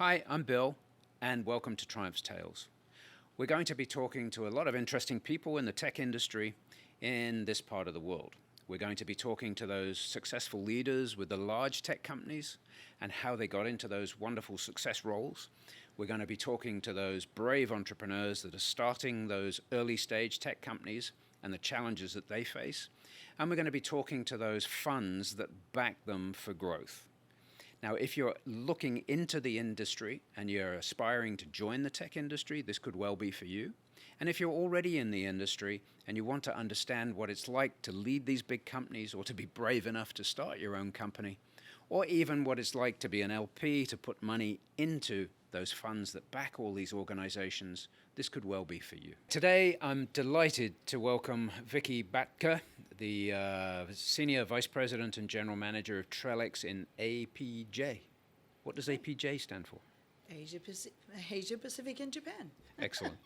Hi, I'm Bill, and welcome to Triumph's Tales. We're going to be talking to a lot of interesting people in the tech industry in this part of the world. We're going to be talking to those successful leaders with the large tech companies and how they got into those wonderful success roles. We're going to be talking to those brave entrepreneurs that are starting those early stage tech companies and the challenges that they face. And we're going to be talking to those funds that back them for growth. Now, if you're looking into the industry and you're aspiring to join the tech industry, this could well be for you. And if you're already in the industry and you want to understand what it's like to lead these big companies or to be brave enough to start your own company, or even what it's like to be an LP, to put money into those funds that back all these organizations, this could well be for you. Today, I'm delighted to welcome Vicki Batka, the Senior Vice President and General Manager of Trellix in APJ. What does APJ stand for? Asia Pacific and Japan. Excellent.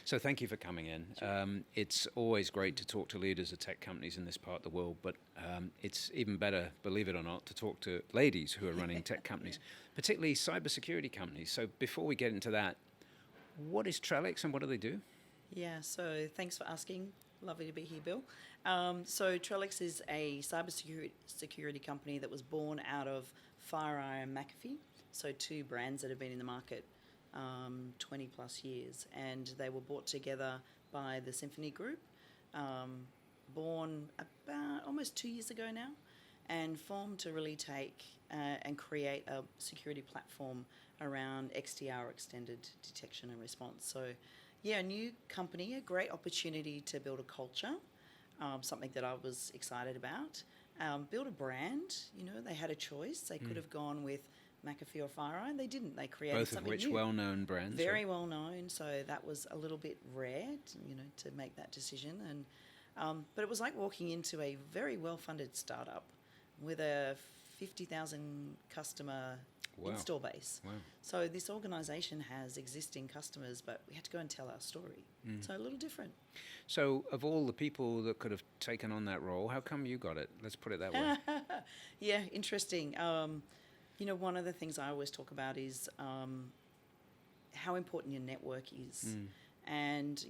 So thank you for coming in. Sure. It's always great to talk to leaders of tech companies in this part of the world, but it's even better, believe it or not, to talk to ladies who are running tech companies, particularly cybersecurity companies. So before we get into that, what is Trellix and what do they do? Yeah, so thanks for asking. Lovely to be here, Bill. So Trellix is a cybersecurity company that was born out of FireEye and McAfee, so two brands that have been in the market 20 plus years, and they were brought together by the Symphony Group, born about almost 2 years ago now, and formed to really take and create a security platform around XDR, extended detection and response. So yeah, a new company, a great opportunity to build a culture, something that I was excited about. Build a brand, they had a choice. They could have gone with McAfee or FireEye. They didn't. They created both something of which new. Well-known brands. Very right? well known. So that was a little bit rare, to make that decision. And but it was like walking into a very well-funded startup with a 50,000 customer install base. Wow. So this organisation has existing customers, but we had to go and tell our story. So a little different. So of all the people that could have taken on that role, how come you got it? Let's put it that way. Yeah, interesting. One of the things I always talk about is how important your network is. And,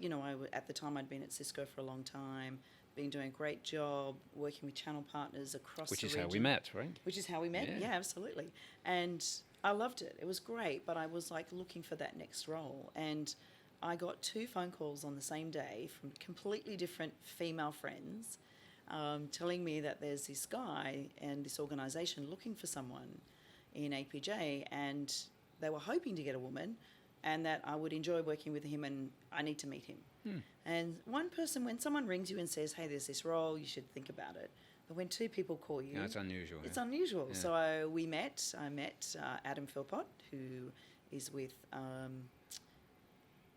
at the time I'd been at Cisco for a long time, been doing a great job working with channel partners across the region. Which is how we met, right? Which is how we met, yeah, absolutely. And I loved it. It was great, but I was like looking for that next role. And I got 2 phone calls on the same day from completely different female friends telling me that there's this guy and this organisation looking for someone in APJ, and they were hoping to get a woman, and that I would enjoy working with him and I need to meet him. And one person, when someone rings you and says, hey, there's this role, you should think about it. But when 2 people call you... Yeah, it's unusual. It's unusual. Yeah. So I met Adam Philpott, who is with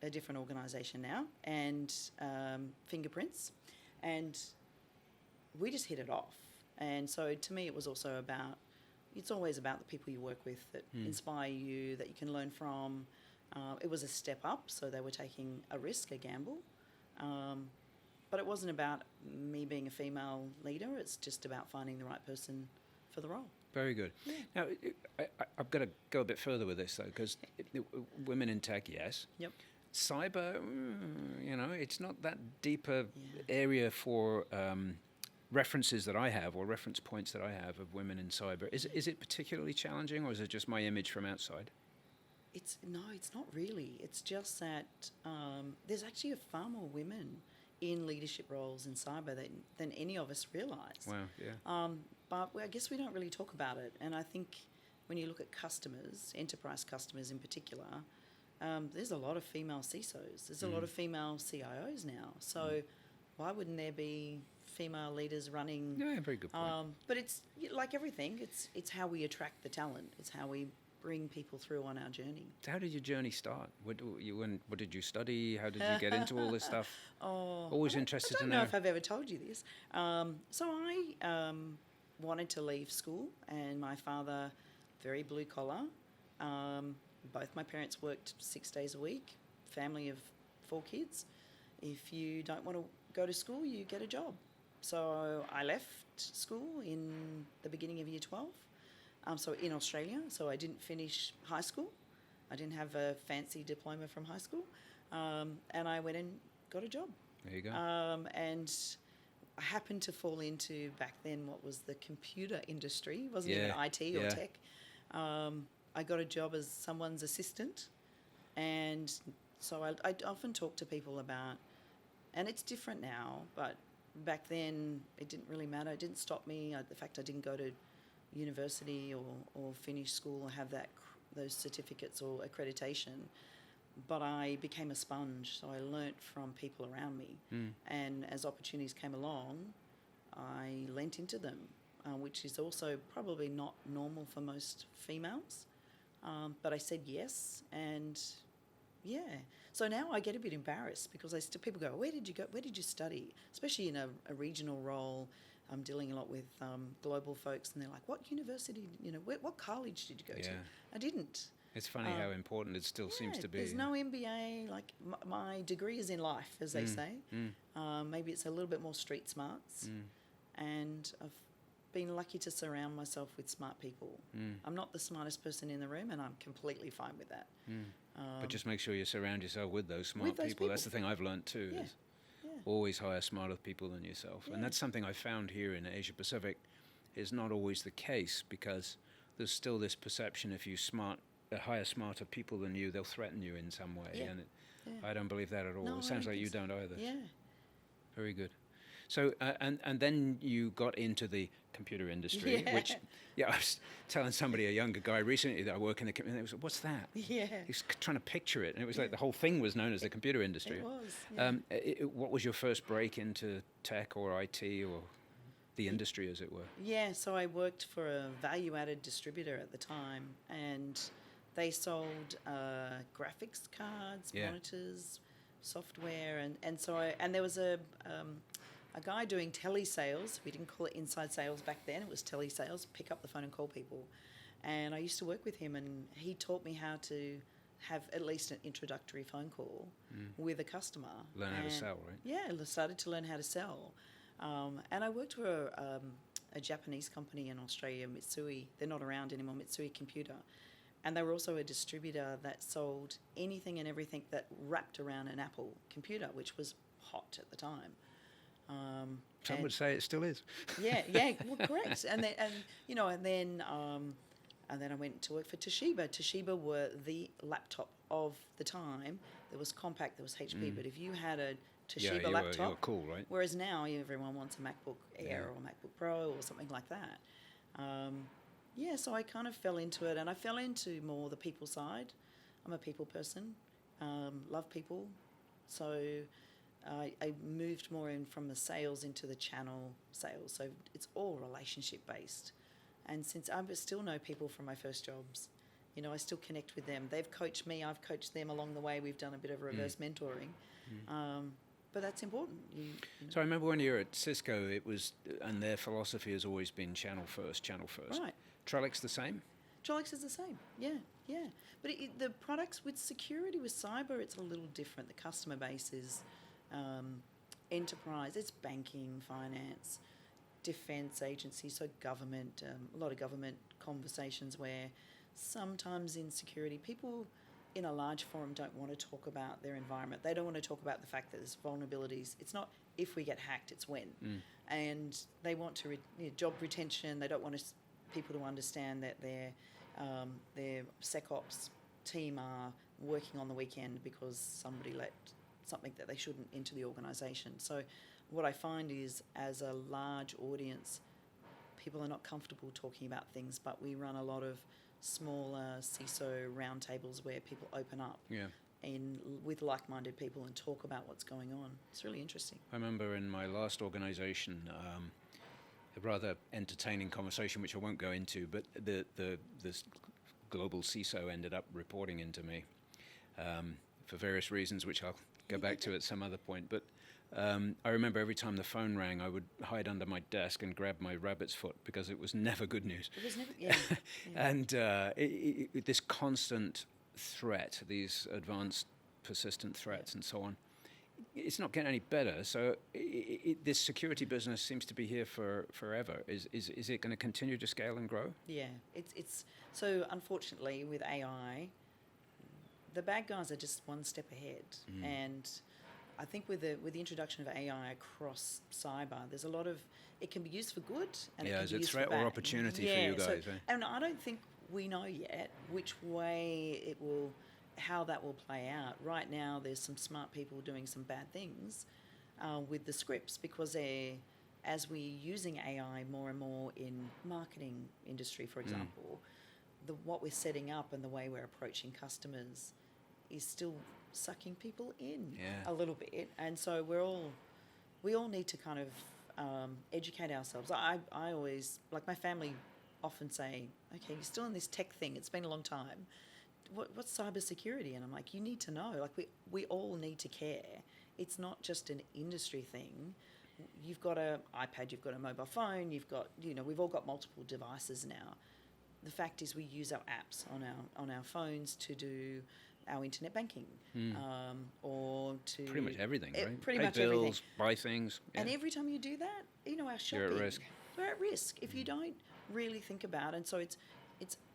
a different organisation now, and Fingerprints, and we just hit it off. And so to me it was also about, it's always about the people you work with that inspire you, that you can learn from. It was a step up, so they were taking a risk, a gamble. But it wasn't about me being a female leader. It's just about finding the right person for the role. Very good. Yeah. Now, I've got to go a bit further with this, though, because women in tech, yes. Yep. Cyber, it's not that deeper area for references that I have, or reference points that I have of women in cyber. Is it particularly challenging, or is it just my image from outside? It's not really. It's just that there's actually far more women in leadership roles in cyber than any of us realise. Wow, yeah. But I guess we don't really talk about it. And I think when you look at customers, enterprise customers in particular, there's a lot of female CISOs. There's a lot of female CIOs now. So why wouldn't there be female leaders running? Yeah, very good point. But it's like everything. It's how we attract the talent. It's how we bring people through on our journey. So how did your journey start? What did you study? How did you get into all this stuff? Always interested to know. I don't know if I've ever told you this. So I wanted to leave school, and my father, very blue collar. Both my parents worked 6 days a week, family of 4 kids. If you don't want to go to school, you get a job. So I left school in the beginning of year 12. So in Australia, so I didn't finish high school. I didn't have a fancy diploma from high school, and I went and got a job. There you go. And I happened to fall into, back then, what was the computer industry. It wasn't even IT or tech. I got a job as someone's assistant, and so I often talk to people about, and it's different now, but back then it didn't really matter. It didn't stop me. The fact I didn't go to university or finish school or have those certificates or accreditation, but I became a sponge, so I learnt from people around me. And as opportunities came along, I lent into them, which is also probably not normal for most females. But I said yes, and so now I get a bit embarrassed because people go, where did you go? Where did you study? Especially in a regional role. I'm dealing a lot with global folks, and they're like, what university, what college did you go to? I didn't. It's funny how important it still seems to be. There's no MBA. Like, my degree is in life, as they say. Maybe it's a little bit more street smarts. And I've been lucky to surround myself with smart people. I'm not the smartest person in the room, and I'm completely fine with that. But just make sure you surround yourself with those smart people. That's the thing I've learned too. Is always hire smarter people than yourself. And that's something I found here in Asia Pacific is not always the case, because there's still this perception if you hire smarter people than you, they'll threaten you in some way. And I don't believe that at all. No, it sounds like you don't either. Yeah. Very good. So, and then you got into the computer industry, which, I was telling somebody, a younger guy recently, that I work in the computer, and they was, what's that? Yeah. He was trying to picture it, and it was like the whole thing was known as the computer industry. It was, what was your first break into tech or IT or the industry, as it were? Yeah, so I worked for a value-added distributor at the time, and they sold graphics cards, monitors, software, and so there was a guy doing telesales. We didn't call it inside sales back then. It was telesales, pick up the phone and call people. And I used to work with him, and he taught me how to have at least an introductory phone call with a customer. Learn how to sell, right? Yeah, I started to learn how to sell. And I worked for a Japanese company in Australia, Mitsui. They're not around anymore, Mitsui Computer. And they were also a distributor that sold anything and everything that wrapped around an Apple computer, which was hot at the time. Some would say it still is. Yeah, well, correct. And then I went to work for Toshiba. Toshiba were the laptop of the time. There was Compaq, there was HP, but if you had a Toshiba laptop, you were cool, right? Whereas now everyone wants a MacBook Air or MacBook Pro or something like that. So I kind of fell into it, and I fell into more the people side. I'm a people person, love people, so I moved more in from the sales into the channel sales. So it's all relationship based, and since I still know people from my first jobs, I still connect with them. They've coached me, I've coached them along the way. We've done a bit of reverse mentoring. But that's important. So I remember when you were at Cisco, and their philosophy has always been channel first. Right. Trellix the same? Trellix is the same, yeah. But the products with security, with cyber, it's a little different. The customer base is enterprise, it's banking, finance, defence agencies, so government, a lot of government conversations where sometimes in security, people in a large forum don't want to talk about their environment. They don't want to talk about the fact that there's vulnerabilities. It's not if we get hacked, it's when. And they want to job retention. They don't want people to understand that their SecOps team are working on the weekend because somebody let something that they shouldn't into the organisation. So what I find is, as a large audience, people are not comfortable talking about things, but we run a lot of smaller CISO roundtables where people open up with like-minded people and talk about what's going on. It's really interesting. I remember in my last organisation, a rather entertaining conversation, which I won't go into, but this global CISO ended up reporting into me for various reasons, which I'll go back to at some other point. But I remember every time the phone rang, I would hide under my desk and grab my rabbit's foot because it was never good news. It was never, And this constant threat, these advanced persistent threats and so on, it's not getting any better. So this security business seems to be here forever. Is it going to continue to scale and grow? Yeah, it's so unfortunately with AI, the bad guys are just one step ahead. And I think with the introduction of AI across cyber, there's a lot of, it can be used for good and it can is be it used threat for bad. or opportunity for you guys? And I don't think we know yet which way it will, how that will play out. Right now, there's some smart people doing some bad things with the scripts because as we're using AI more and more in marketing industry, for example, what we're setting up and the way we're approaching customers is still sucking people in a little bit. And so we all need to kind of educate ourselves. I always, like my family often say, okay, you're still in this tech thing. It's been a long time. What's cybersecurity? And I'm like, you need to know. Like we all need to care. It's not just an industry thing. You've got an iPad, you've got a mobile phone, you've got, we've all got multiple devices now. The fact is we use our apps on our phones to do our internet banking or to... Pretty much everything, right? Pretty Pay much bills, everything. Buy things. Yeah. And every time you do that, our shopping... You're at risk. We're at risk if you don't really think about it. And so it's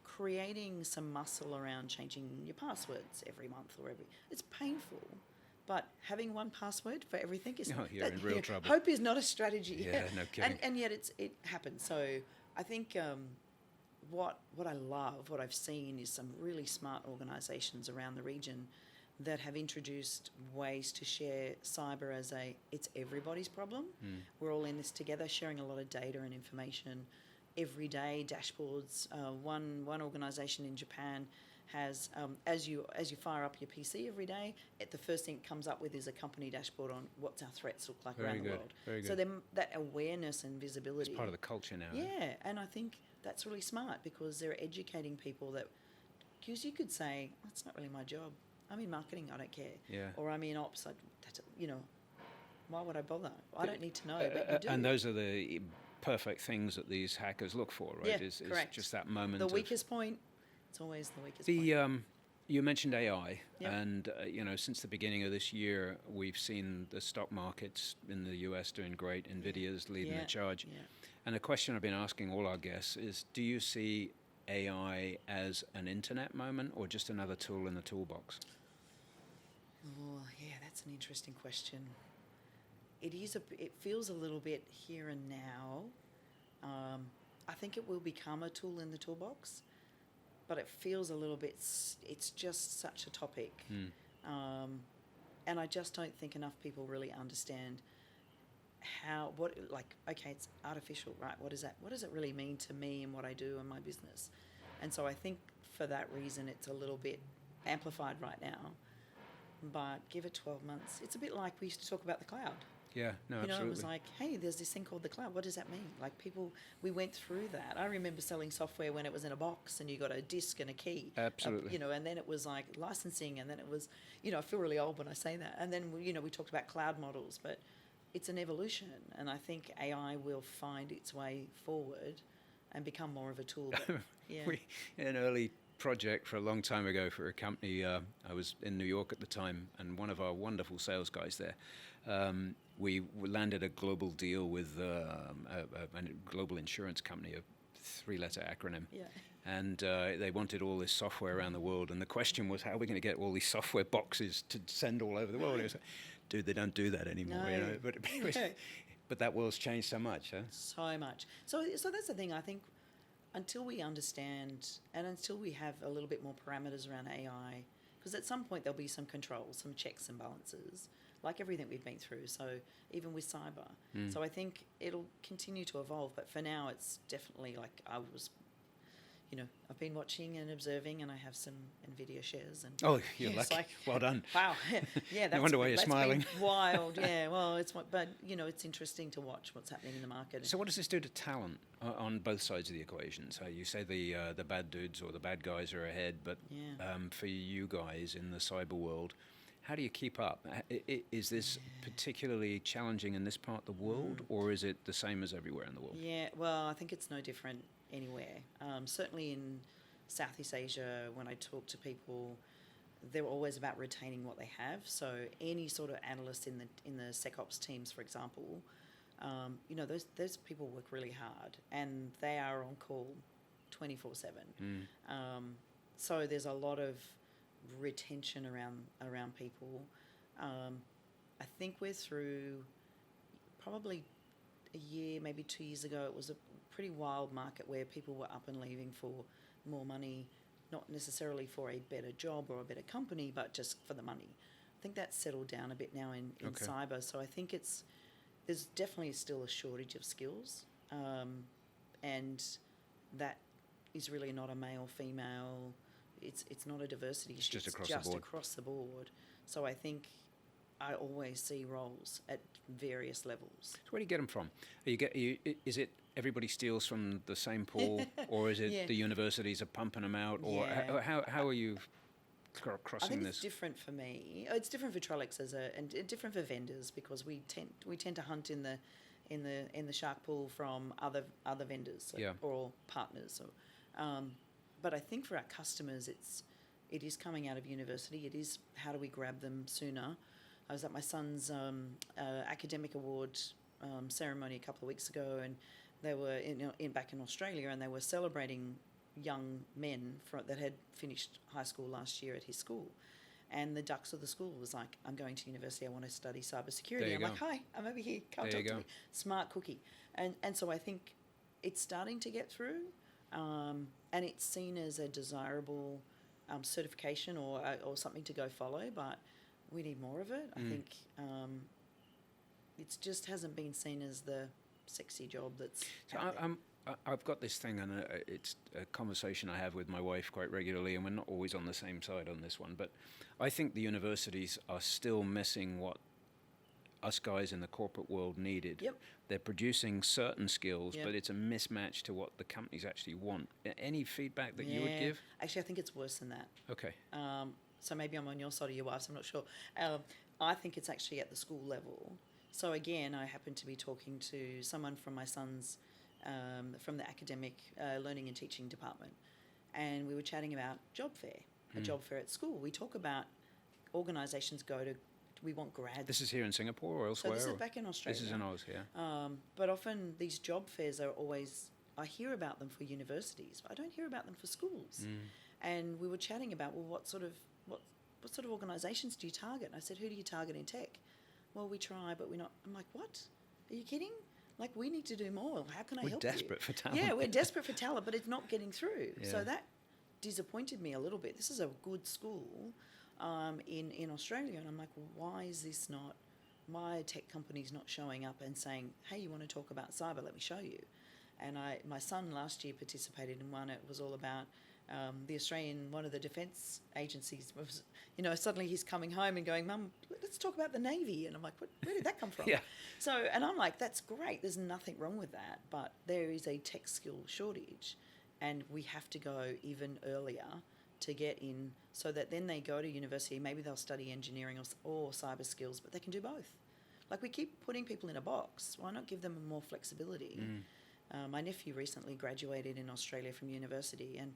creating some muscle around changing your passwords every month or it's painful. But having one password for everything is... Oh, you're in real trouble. Hope is not a strategy. Yeah, no kidding. And yet it happens. So I think what I love, what I've seen is some really smart organisations around the region that have introduced ways to share cyber as it's everybody's problem. We're all in this together, sharing a lot of data and information every day, dashboards. One organisation in Japan has, as you fire up your PC every day, the first thing it comes up with is a company dashboard on what's our threats look like around the world. Very good. So then that awareness and visibility. It's part of the culture now. Yeah, and I think that's really smart because they're educating people because you could say, that's not really my job. I'm in marketing, I don't care. Yeah. Or I'm in ops, why would I bother? I don't need to know, but you do. And those are the perfect things that these hackers look for, right? Yeah, is correct. Just that moment. The weakest point, it's always the weakest point. You mentioned AI, Yep. and since the beginning of this year, we've seen the stock markets in the US doing great. Nvidia's leading the charge. Yeah. And the question I've been asking all our guests is, do you see AI as an internet moment or just another tool in the toolbox? Oh, yeah, that's an interesting question. It feels a little bit here and now. I think it will become a tool in the toolbox, but it feels a little bit, it's just such a topic. And I just don't think enough people really understand it's artificial, right? What is that? What does it really mean to me and what I do in my business? And so I think for that reason, it's a little bit amplified right now. But give it 12 months. It's a bit like we used to talk about the cloud. Yeah, no, absolutely. It was like, hey, there's this thing called the cloud. What does that mean? Like we went through that. I remember selling software when it was in a box and you got a disk and a key. Absolutely. And then it was like licensing, and then it was, I feel really old when I say that. And then, we talked about cloud models, but it's an evolution. And I think AI will find its way forward and become more of a tool. But, yeah. An early project for a long time ago for a company, I was in New York at the time, and one of our wonderful sales guys there, we landed a global deal with a global insurance company, a 3-letter acronym. Yeah. And they wanted all this software around the world, and the question was, how are we going to get all these software boxes to send all over the world? And it was like, dude, they don't do that anymore. No. But that world's changed so much, huh? So much. So that's the thing. I think until we understand and until we have a little bit more parameters around AI, because at some point there'll be some controls, some checks and balances, like everything we've been through. So even with cyber. So I think it'll continue to evolve. But for now, it's definitely like I've been watching and observing, and I have some Nvidia shares. And oh, you're lucky. Well done. Wow. Yeah. No wonder why you're smiling. Wild. Yeah. Well, but it's interesting to watch what's happening in the market. So what does this do to talent on both sides of the equation? So you say the bad dudes or the bad guys are ahead, but for you guys in the cyber world, how do you keep up? Is this particularly challenging in this part of the world, or is it the same as everywhere in the world? Yeah. Well, I think it's no different anywhere. Certainly in Southeast Asia, when I talk to people, they're always about retaining what they have. So any sort of analyst in the SecOps teams, for example, those people work really hard, and they are on call 24/7. So there's a lot of retention around people. I think we're through probably a year, maybe 2 years ago. It was a pretty wild market where people were up and leaving for more money, not necessarily for a better job or a better company, but just for the money. I think that's settled down a bit now in Okay. cyber. So I think there's definitely still a shortage of skills, and that is really not a male, female. It's not a diversity issue. Just across the board. Across the board. So I think I always see roles at various levels. So where do you get them from? Is it everybody steals from the same pool, or is it Yeah. the universities are pumping them out, or Yeah. how are you I crossing think this? it's different for me. It's different for Trellix and different for vendors, because we tend to hunt in the shark pool from other vendors, Yeah. or partners. But I think for our customers, it is coming out of university. It is, how do we grab them sooner? I was at my son's academic award ceremony a couple of weeks ago, and they were back in Australia, and they were celebrating young men that had finished high school last year at his school. And the dux of the school was like, I'm going to university, I want to study cybersecurity. I'm like, hi, I'm over here, come talk to me. Smart cookie. And so I think it's starting to get through, and it's seen as a desirable certification or something to go follow, but we need more of it. I think it just hasn't been seen as the sexy job that's out there. I've got this thing, and it's a conversation I have with my wife quite regularly, and we're not always on the same side on this one, but I think the universities are still missing what us guys in the corporate world needed. Yep. They're producing certain skills, Yep. but it's a mismatch to what the companies actually want. Any feedback that you would give? Actually, I think it's worse than that. Okay. So maybe I'm on your side of your wife's, I'm not sure. I think it's actually at the school level. So again, I happen to be talking to someone from my son's, from the academic learning and teaching department, and we were chatting about job fair, a job fair at school. We talk about organisations we want grads. This is here in Singapore or elsewhere? So this is or? back in Australia. This is in Oz, yeah. But often these job fairs are always, I hear about them for universities, but I don't hear about them for schools. And we were chatting about, well, what sort of organisations do you target? And I said, who do you target in tech? Well, we try, but we're not. I'm like, what? Are you kidding? Like, we need to do more. How can I help you? We're desperate for talent. Yeah, we're desperate for talent, but it's not getting through. Yeah. So that disappointed me a little bit. This is a good school in Australia, and I'm like, well, why are tech companies not showing up and saying, hey, you want to talk about cyber? Let me show you. And my son last year participated in one. It was all about the Australian, one of the defence agencies was, suddenly he's coming home and going, Mum, let's talk about the Navy. And I'm like, where did that come from? Yeah. So, and I'm like, that's great. There's nothing wrong with that. But there is a tech skill shortage, and we have to go even earlier to get in, so that then they go to university, maybe they'll study engineering or cyber skills, but they can do both. Like, we keep putting people in a box. Why not give them more flexibility? My nephew recently graduated in Australia from university, and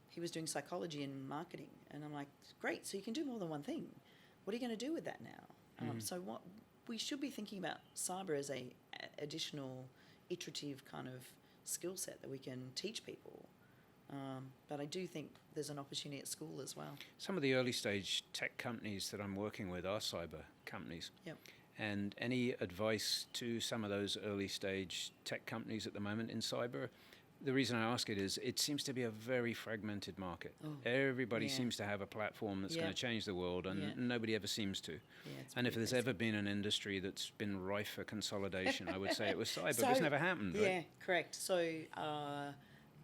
he was doing psychology and marketing. And I'm like, great, so you can do more than one thing. What are you going to do with that now? So what we should be thinking about cyber as a additional iterative kind of skill set that we can teach people. But I do think there's an opportunity at school as well. Some of the early stage tech companies that I'm working with are cyber companies. Yep. And any advice to some of those early stage tech companies at the moment in cyber? The reason I ask it is it seems to be a very fragmented market. Everybody seems to have a platform that's going to change the world, and nobody ever seems to. And if there's ever been an industry that's been rife for consolidation, I would say it was cyber. But it's never happened, right? Yeah, correct. So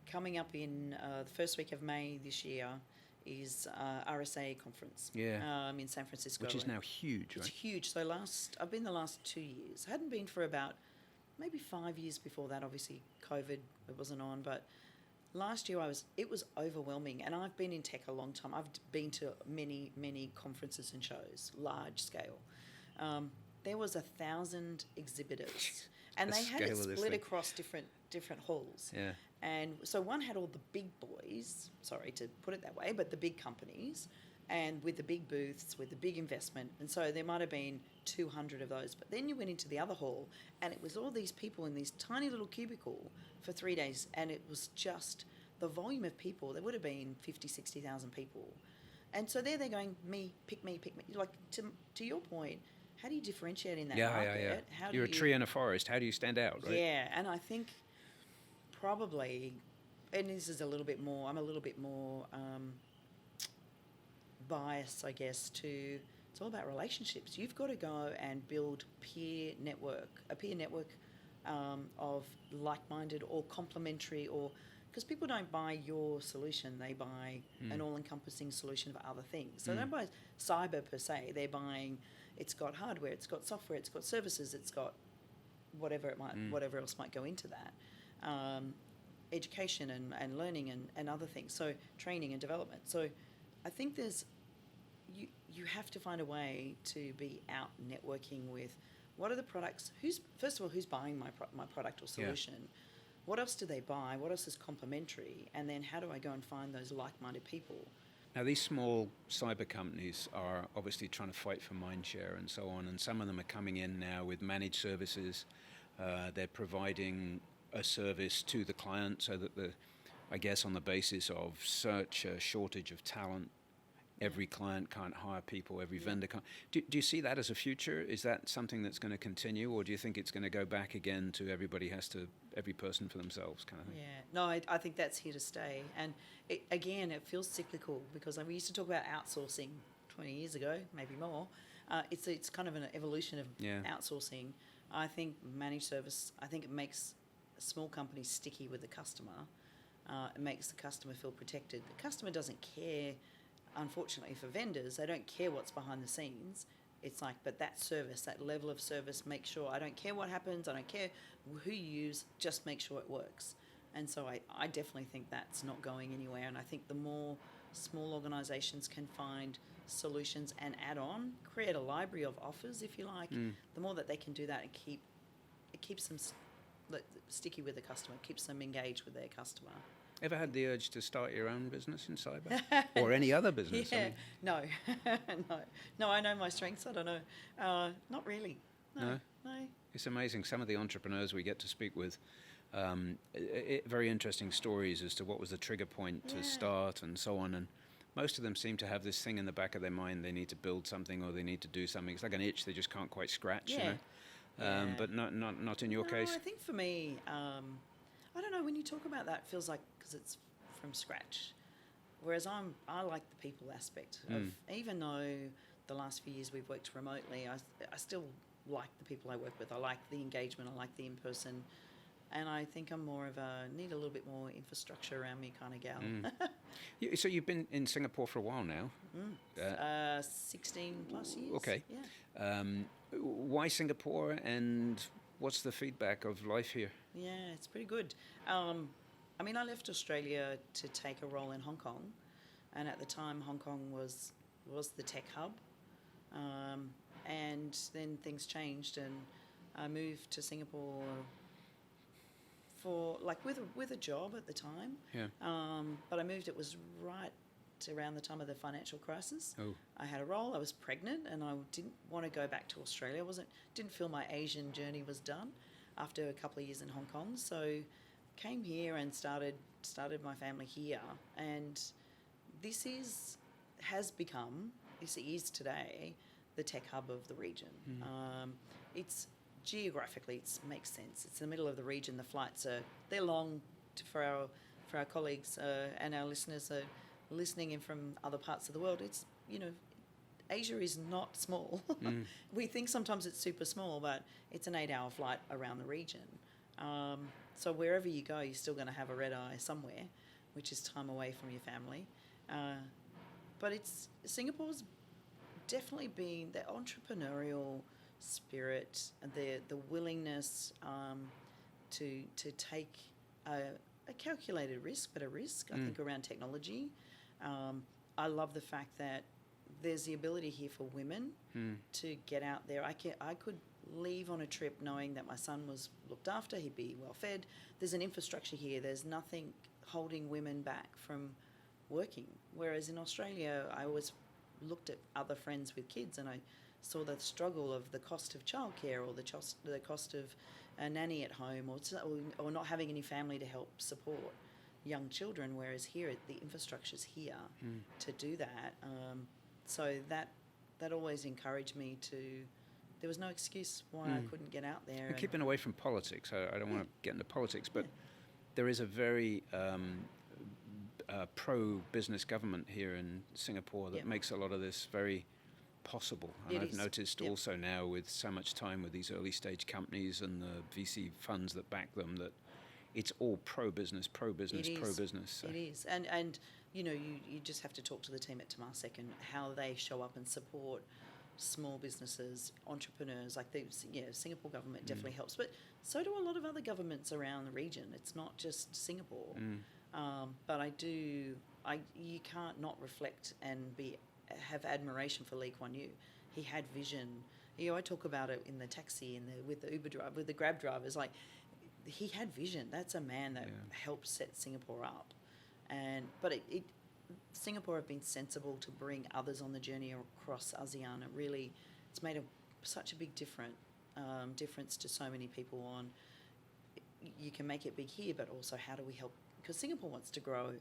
coming up in the first week of May this year is RSA conference in San Francisco. Which is now huge, right? It's huge. So I've been the last 2 years. I hadn't been for about maybe 5 years before that. Obviously, COVID, it wasn't on. But last year it was overwhelming. And I've been in tech a long time. I've been to many, many conferences and shows, large scale. There was 1,000 exhibitors. And they had it split across different halls. Yeah. And so one had all the big boys, sorry to put it that way, but the big companies, and with the big booths, with the big investment. And so there might have been 200 of those. But then you went into the other hall, and it was all these people in this tiny little cubicle for 3 days. And it was just the volume of people. There would have been 50, 60,000 people. And so they're going, me, pick me, pick me. Like, to your point, how do you differentiate in that Yeah, market? yeah, yeah. How You're do a tree in a forest. How do you stand out, right? Yeah, and I think probably, and this is a little bit more, I'm a little bit more biased, I guess, to, it's all about relationships. You've got to go and build a peer network of like-minded or complementary, or because people don't buy your solution, they buy an all-encompassing solution of other things. So they don't buy cyber per se, they're buying, it's got hardware, it's got software, it's got services, it's got whatever whatever else might go into that. Education and learning and other things. So training and development. So I think you have to find a way to be out networking with what are the products, first of all, who's buying my product or solution? Yeah. What else do they buy? What else is complementary? And then how do I go and find those like-minded people? Now, these small cyber companies are obviously trying to fight for mind share and so on, and some of them are coming in now with managed services. They're providing a service to the client so that I guess on the basis of such a shortage of talent, every client can't hire people, every vendor can't. Do you see that as a future? Is that something that's going to continue, or do you think it's going to go back again to every person for themselves kind of thing? Yeah, no, I think that's here to stay. And it feels cyclical because we used to talk about outsourcing 20 years ago, maybe more. It's kind of an evolution of outsourcing. I think managed service, I think it makes small companies sticky with the customer. It makes the customer feel protected. The customer doesn't care. Unfortunately for vendors, they don't care what's behind the scenes. It's like, but that service, that level of service, make sure, I don't care what happens, I don't care who you use, just make sure it works. And so I definitely think that's not going anywhere. And I think the more small organisations can find solutions and add on, create a library of offers, if you like, the more that they can do that and it keeps them sticky with the customer, keeps them engaged with their customer. Ever had the urge to start your own business in cyber or any other business? Yeah, I mean. No. I know my strengths. I don't know. Not really. No. It's amazing. Some of the entrepreneurs we get to speak with, very interesting stories as to what was the trigger point to start and so on. And most of them seem to have this thing in the back of their mind. They need to build something or they need to do something. It's like an itch they just can't quite scratch. Yeah. You know? But not in your case. I think for me, I don't know. When you talk about that, it feels like because it's from scratch. Whereas I like the people aspect of, even though the last few years we've worked remotely, I still like the people I work with. I like the engagement. I like the in-person. And I think I'm more of need a little bit more infrastructure around me kind of gal. So you've been in Singapore for a while now? 16 plus years. Okay. Yeah. Why Singapore, and what's the feedback of life here? Yeah, it's pretty good. I mean, I left Australia to take a role in Hong Kong, and at the time Hong Kong was the tech hub, and then things changed, and I moved to Singapore for with a job at the time. Yeah. But I moved. It was right around the time of the financial crisis. Oh. I had a role. I was pregnant, and I didn't want to go back to Australia. Didn't feel my Asian journey was done after a couple of years in Hong Kong. So came here and started my family here, and this is today the tech hub of the region. It's geographically, it makes sense. It's in the middle of the region. The flights they're long for our colleagues and our listeners are listening in from other parts of the world. It's, Asia is not small. We think sometimes it's super small, but it's an 8-hour flight around the region. So wherever you go, you're still going to have a red eye somewhere, which is time away from your family. But Singapore's definitely been the entrepreneurial spirit, the willingness to take a calculated risk, but a risk, I think, around technology. I love the fact that there's the ability here for women to get out there. I could leave on a trip knowing that my son was looked after, he'd be well fed. There's an infrastructure here. There's nothing holding women back from working. Whereas in Australia, I always looked at other friends with kids and I saw the struggle of the cost of childcare or the cost of a nanny at home or not having any family to help support. young children, whereas here the infrastructure's here to do that. So that always encouraged me to. There was no excuse why I couldn't get out there. And keeping away from politics, I don't want to get into politics, but there is a very pro-business government here in Singapore that makes a lot of this very possible. And I've noticed also now with so much time with these early stage companies and the VC funds that back them that it's all pro-business. So. It is. And you know, you just have to talk to the team at Temasek and how they show up and support small businesses, entrepreneurs. Like Singapore government definitely helps, but so do a lot of other governments around the region. It's not just Singapore. But you can't not reflect and have admiration for Lee Kuan Yew. He had vision. You know, I talk about it in the taxi with the Uber driver, with the Grab drivers. Like, he had vision. That's a man that helped set Singapore up. But Singapore have been sensible to bring others on the journey across ASEAN. It's made such a big difference to so many people on. You can make it big here, but also how do we help? Because Singapore wants to grow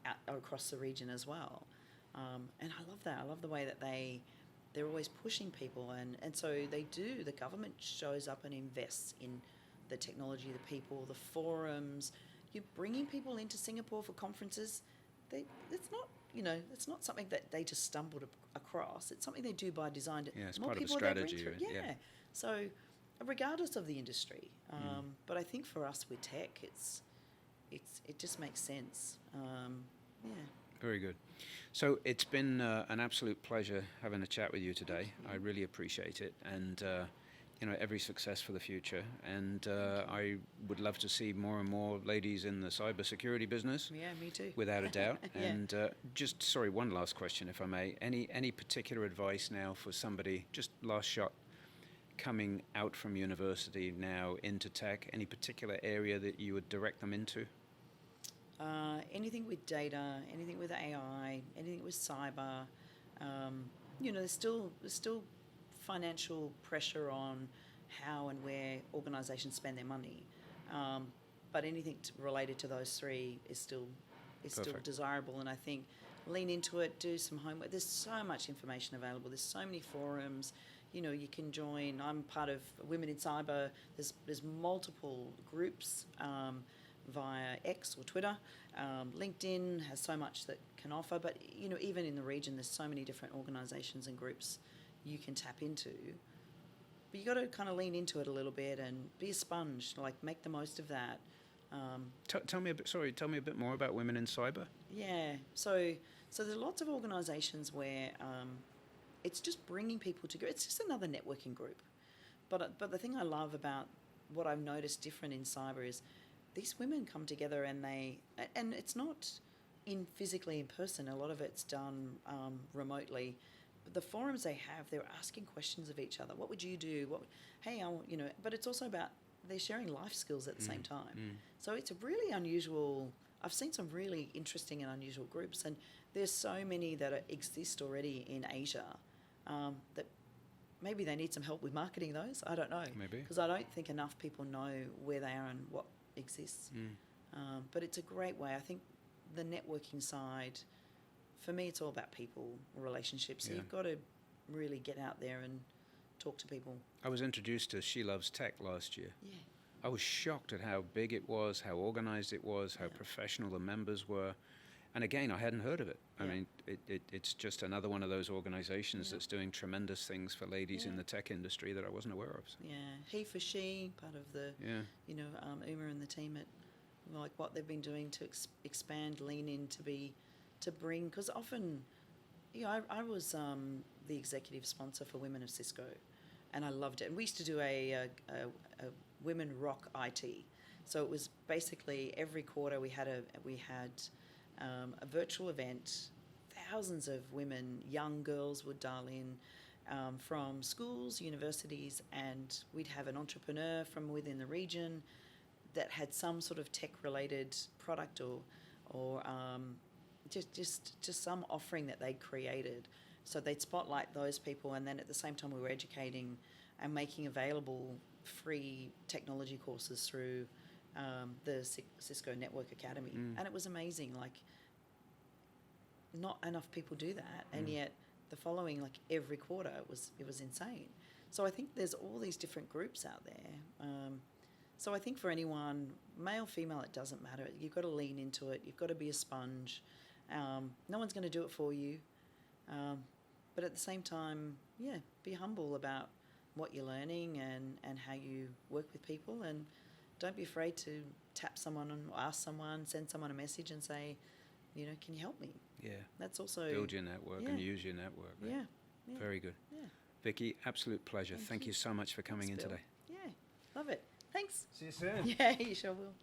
out across the region as well. And I love that. I love the way that they're always pushing people. And so they do. The government shows up and invests in the technology, the people, the forums. You're bringing people into Singapore for conferences. It's not something that they just stumbled across. It's something they do by design. It's more part of a people strategy. Right? Yeah. So regardless of the industry, but I think for us with tech, it just makes sense. Very good. So it's been an absolute pleasure having a chat with you today. I really appreciate it, and every success for the future. And I would love to see more and more ladies in the cybersecurity business. Yeah, me too. Without a doubt. And one last question, if I may. Any particular advice now for somebody, just last shot, coming out from university now into tech? Any particular area that you would direct them into? Anything with data, anything with AI, anything with cyber. There's still financial pressure on how and where organisations spend their money, but anything related to those three is still desirable. And I think lean into it, do some homework. There's so much information available. There's so many forums. You can join. I'm part of Women in Cyber. There's multiple groups via X or Twitter. LinkedIn has so much that can offer, but even in the region, there's so many different organisations and groups you can tap into. But you got to kind of lean into it a little bit and be a sponge. Like, make the most of that. Tell me a bit more about Women in Cyber. Yeah. So there's lots of organisations where it's just bringing people together. It's just another networking group. But the thing I love about what I've noticed different in cyber is these women come together and it's not physically in person. A lot of it's done remotely. But the forums they have, they're asking questions of each other. What would you do? But it's also about they're sharing life skills at the same time. So it's a really unusual. I've seen some really interesting and unusual groups, and there's so many that exist already in Asia that maybe they need some help with marketing those. I don't know. Maybe. Because I don't think enough people know where they are and what exists. But it's a great way. I think the networking side, for me, it's all about people, relationships. So you've got to really get out there and talk to people. I was introduced to She Loves Tech last year. Yeah. I was shocked at how big it was, how organised it was, how professional the members were. And again, I hadn't heard of it. I mean, it's just another one of those organisations that's doing tremendous things for ladies in the tech industry that I wasn't aware of. So. Yeah, he for she, part of the, Uma and the team at, like, what they've been doing to expand, lean in to bring, because often, I was the executive sponsor for Women of Cisco, and I loved it. And we used to do a Women Rock IT. So it was basically every quarter we had a virtual event. Thousands of women, young girls would dial in from schools, universities, and we'd have an entrepreneur from within the region that had some sort of tech-related product or just some offering that they'd created. So they'd spotlight those people, and then at the same time we were educating and making available free technology courses through the Cisco Network Academy, and it was amazing. Like, not enough people do that, and yet the following, like every quarter, it was insane. So I think there's all these different groups out there. So I think for anyone, male, female, it doesn't matter. You've got to lean into it. You've got to be a sponge. No one's going to do it for you. But at the same time, yeah, be humble about what you're learning and how you work with people, and don't be afraid to tap someone or ask someone, send someone a message and say, you know, can you help me? Yeah. That's also... Build your network and use your network. Right? Yeah. Very good. Yeah. Vicki, absolute pleasure. Thank you so much for coming in Bill. today. Yeah, love it. Thanks. See you soon. Yeah, you sure will.